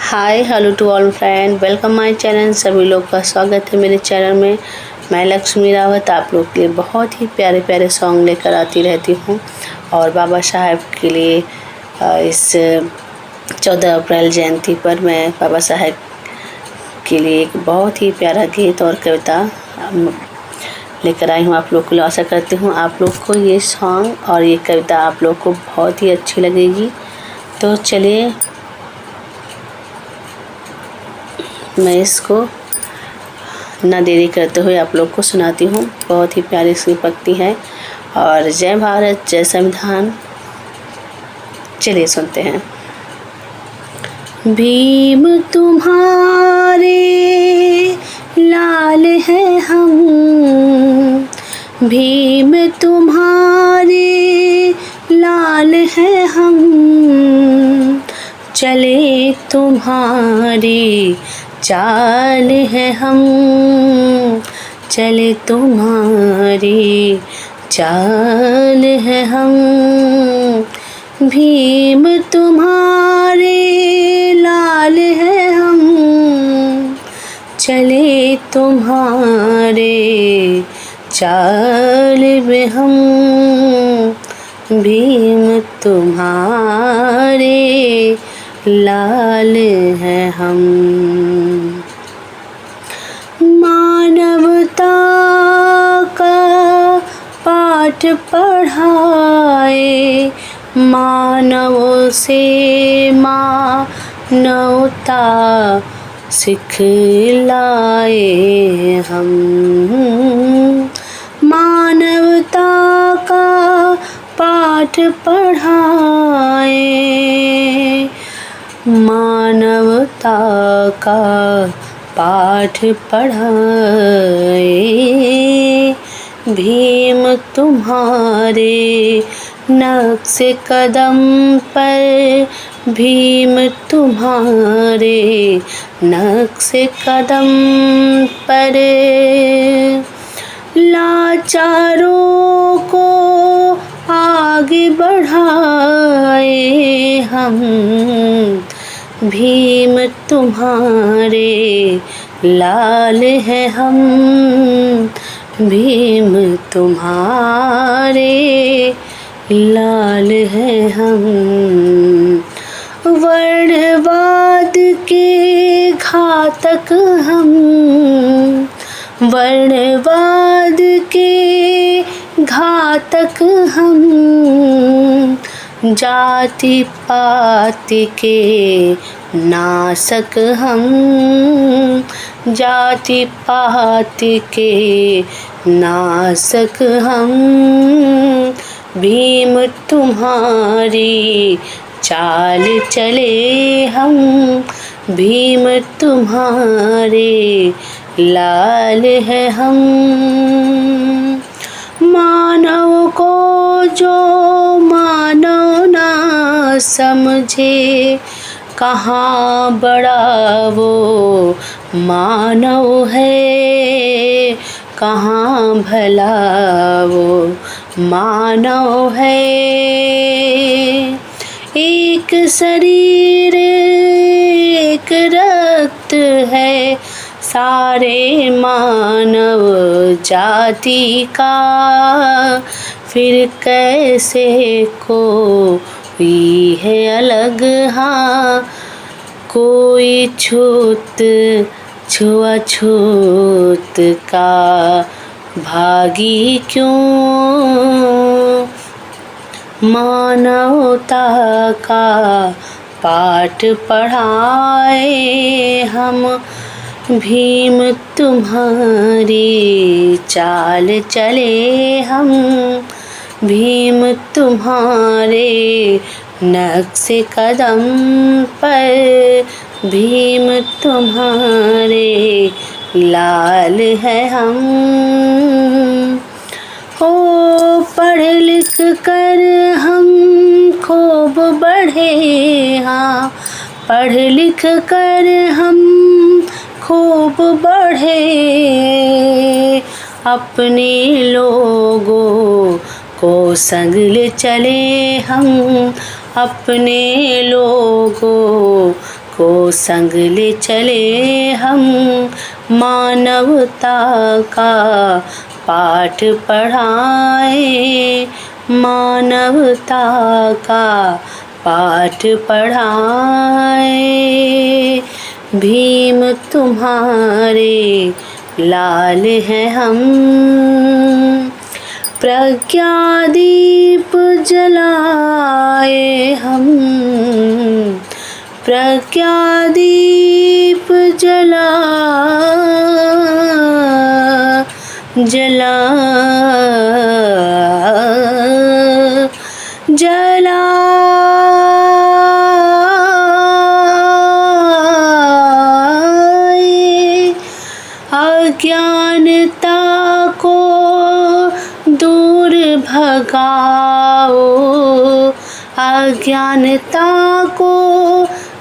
Hi hello to all friend, welcome my channel. सभी लोग का स्वागत है मेरे चैनल में। मैं लक्ष्मी रावत आप लोग के लिए बहुत ही प्यारे प्यारे सॉन्ग लेकर आती रहती हूँ। और बाबा साहब के लिए इस 14 अप्रैल जयंती पर मैं बाबा साहब के लिए एक बहुत ही प्यारा गीत और कविता लेकर आई हूँ आप लोग को। आशा करती हूँ आप लोग को ये सॉन्ग और ये कविता आप लोग को बहुत ही अच्छी लगेगी। तो चलिए मैं इसको ना देरी करते हुए आप लोग को सुनाती हूँ। बहुत ही प्यारी सी पंक्ति है। और जय भारत जय संविधान। चलिए सुनते हैं। भीम तुम्हारे लाल हैं हम, भीम तुम्हारे लाल हैं हम, चले तुम्हारी चाल है हम, चले तुम्हारी चाल है हम। भीम तुम्हारे लाल है हम, चले तुम्हारे चाल में हम, भीम तुम्हारे लाल हैं हम। मानवता का पाठ पढ़ाए, मानवों से मानवता सिखलाए हम। मानवता का पाठ पढ़ाए, मानवता का पाठ पढ़ाए, भीम तुम्हारे नक्श कदम पर, भीम तुम्हारे नक्श कदम पर, लाचारों को आगे बढ़ाए हम। भीम तुम्हारे लाल हैं हम, भीम तुम्हारे लाल हैं हम। वर्णवाद के घातक हम, वर्णवाद के घातक हम, जाति पाति के नासक हम, जाति पाति के नासक हम। भीम तुम्हारी चाल चले हम, भीम तुम्हारे लाल है हम। मानव को जो मानव ना समझे, कहाँ बड़ा वो मानव है, कहाँ भला वो मानव है। एक शरीर एक रक्त है, सारे मानव जाति का, फिर कैसे कोई है अलग। हाँ, कोई छुआछूत का भागी क्यों, मानवता का पाठ पढ़ाए हम। भीम तुम्हारी चाल चले हम, भीम तुम्हारे नक्श कदम पर, भीम तुम्हारे लाल हैं हम। हो पढ़ लिख कर हम खूब बढ़े, हाँ पढ़ लिख कर हम खूब बढ़े, अपने लोगों को संग ले चले हम, अपने लोगों को संग ले चले हम, मानवता का पाठ पढ़ाए, मानवता का पाठ पढ़ाए। भीम तुम्हारे लाल हैं हम, प्रज्ञा दीप जलाए हम, प्रज्ञा दीप जला जलाए अज्ञानता को दूर भगाओ, अज्ञानता को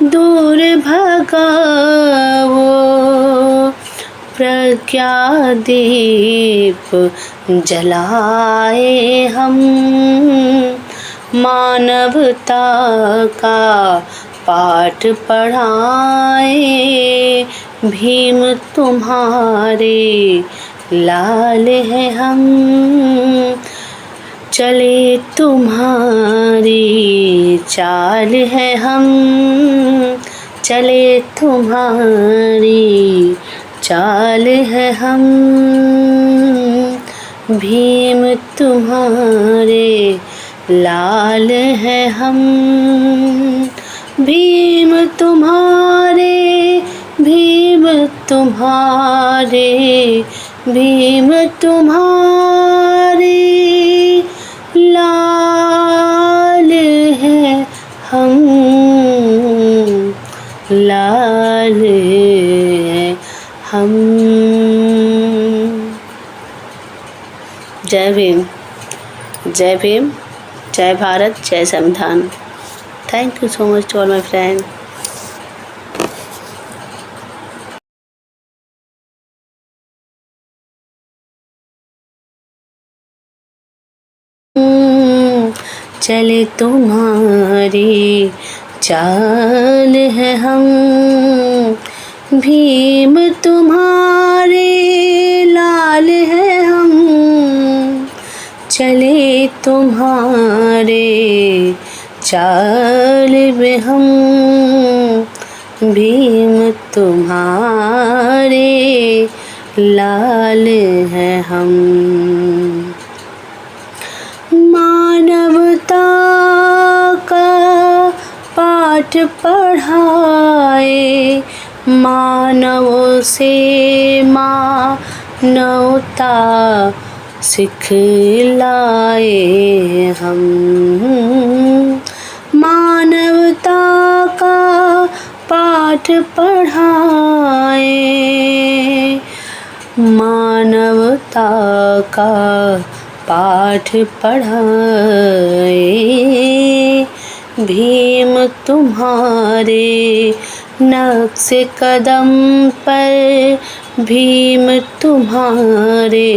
दूर भगाओ। प्रज्ञा दीप जलाए हम, मानवता का पाठ पढ़ाए। भीम तुम्हारे लाल हैं हम, चले तुम्हारी चाल है हम, चले तुम्हारी चाल है हम। भीम तुम्हारे लाल हैं हम, भीम तुम्हारे, भीम तुम्हारे, भीम तुम्हारे लाल हैं हम, लाल हैं हम। जय भीम, जय भीम, जय भारत, जय संविधान। Thank you so much to all my friend. चले तुम्हारी चाल है हम, भीम तुम्हारे लाल है हम, चले तुम्हारे चाल में हम, भीम तुम्हारे लाल हैं हम। मानवता का पाठ पढ़ाए, मानवों से मानवता सिखलाए हम। मानवता का पाठ पढ़ाए, मानवता का पाठ पढ़ाए। भीम तुम्हारे नक्श कदम पर, भीम तुम्हारे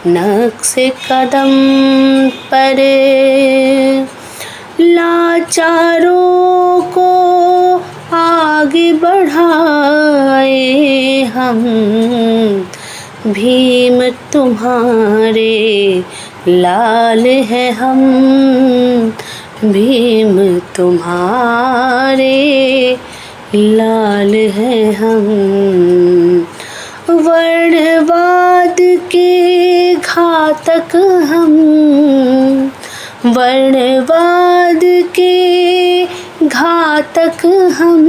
नक्श कदम पर, लाचारों को आगे बढ़ाए हम। भीम तुम्हारे लाल हैं हम, भीम तुम्हारे लाल हैं हम। वर्णवाद के घातक हम, वर्णवाद के घातक हम,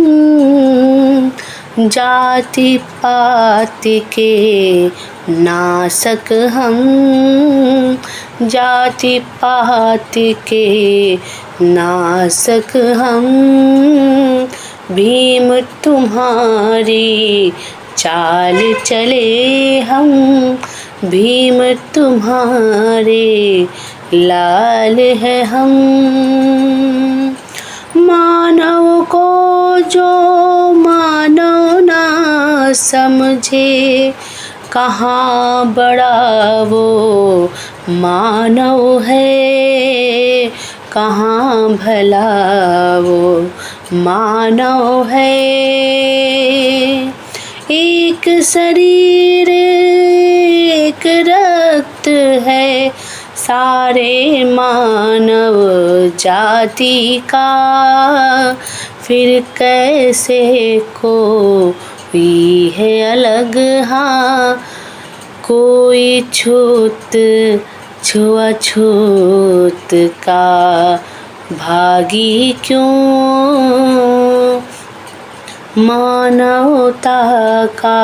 जाति पाति के नासक हम, जाति पाति के नासक हम। भीम तुम्हारी चाल चले हम, भीम तुम्हारे लाल है हम। मानव को जो मानव ना समझे, कहाँ बड़ा वो मानव है, कहाँ भला वो मानव है। एक शरीर एक रक्त है, सारे मानव जाति का। फिर कैसे कोई है अलग, हाँ कोई छुआछूत का भागी क्यों। मानवता का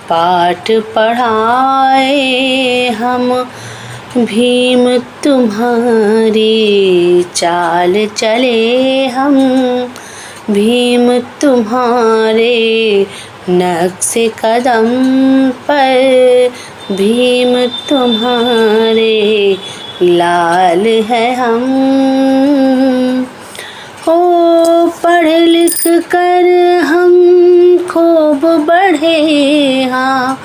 पाठ पढ़ाए हम, भीम तुम्हारी चाल चले हम। भीम तुम्हारे नक्शे कदम पर, भीम तुम्हारे लाल है हम। हो पढ़ लिख कर हम खूब बढ़े, हाँ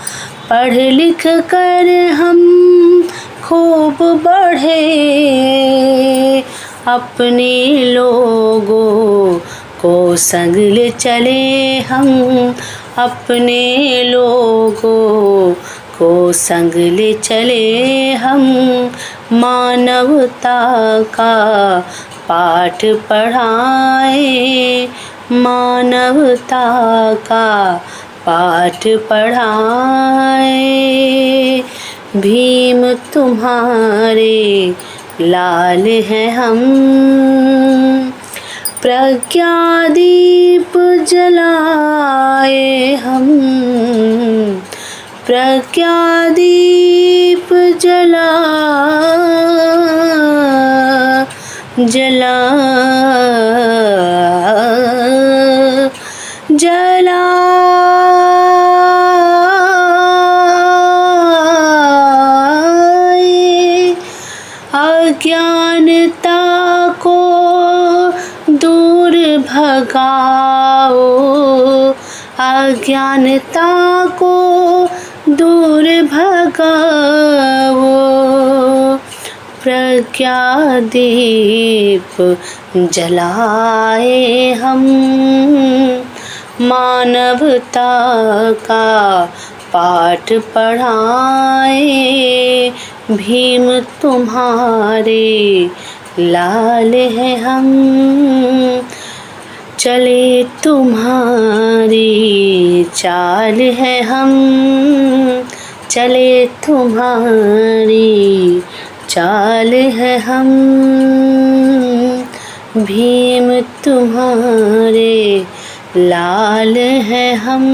पढ़ लिख कर हम खूब बढ़े। अपने लोगों को संग ले चले हम, अपने लोगों को संग ले चले हम। मानवता का पाठ पढ़ाए, मानवता का पाठ पढ़ाए। भीम तुम्हारे लाल हैं हम। प्रज्ञा दीप जलाए हम, प्रज्ञा दीप अज्ञानता को दूर भगाओ, अज्ञानता को दूर भगाओ। प्रज्ञा दीप जलाए हम, मानवता का पाठ पढ़ाए। भीम तुम्हारे लाल हैं हम, चले तुम्हारी चाल है हम, चले तुम्हारी चाल है हम। भीम तुम्हारे लाल हैं हम,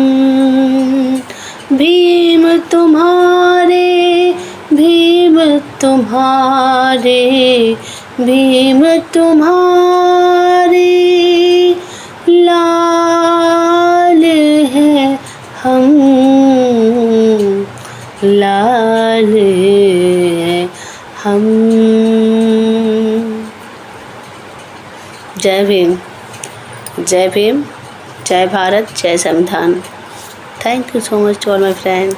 भीम तुम्हारे, भीम तुम्हारे, भीम तुम्हारे लाल हैं हम, लाल हैं हम। जय भीम, जय भीम, जय भारत, जय संविधान। Thank you so much to all my friend.